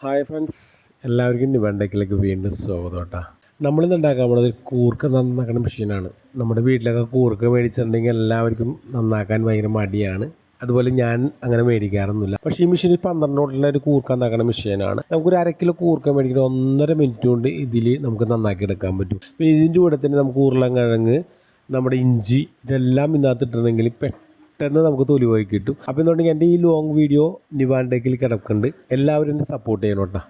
Hi friends, എല്ലാവർക്കും നിവാൻടെക്കിലേക്ക് വീണ്ടും സ്വാഗതം കേട്ടോ. നമ്മളിന്ന് ഉണ്ടാക്കാൻ പോകുന്നത് കൂർക്ക നന്നാക്കുന്ന മെഷീനാണ്. നമ്മുടെ വീട്ടിലൊക്കെ കൂർക്ക മേടിച്ചിട്ടുണ്ടെങ്കിൽ എല്ലാവർക്കും നന്നാക്കാൻ ഭയങ്കര മടിയാണ്. അതുപോലെ ഞാൻ അങ്ങനെ മേടിക്കാറൊന്നുമില്ല. പക്ഷേ ഈ മെഷീൻ 12 വോൾട്ടിൻ്റെ ഒരു കൂർക്ക നന്നാക്കുന്ന മെഷീനാണ്. നമുക്കൊരു 1/2 കിലോ കൂർക്ക മേടിക്കുന്ന 1.5 മിനിറ്റ് കൊണ്ട് ഇതിൽ നമുക്ക് നന്നാക്കി എടുക്കാൻ പറ്റും. പിന്നെ ഇതിൻ്റെ കൂടെ തന്നെ നമുക്ക് ഉരുളൻകിഴങ്ങ്, നമ്മുടെ ഇഞ്ചി ഇതെല്ലാം ഇതിനകത്ത് ഇട്ടിട്ടുണ്ടെങ്കിൽ പെട്ടെന്ന് നമുക്ക് തൊലി പോയി കിട്ടും. അപ്പോൾ എന്നുണ്ടെങ്കിൽ എൻ്റെ ഈ ലോങ് വീഡിയോ നിവാൻടെക്കിൽ കിടക്കുന്നുണ്ട്. എല്ലാവരും എന്നെ സപ്പോർട്ട് ചെയ്യണം കേട്ടോ.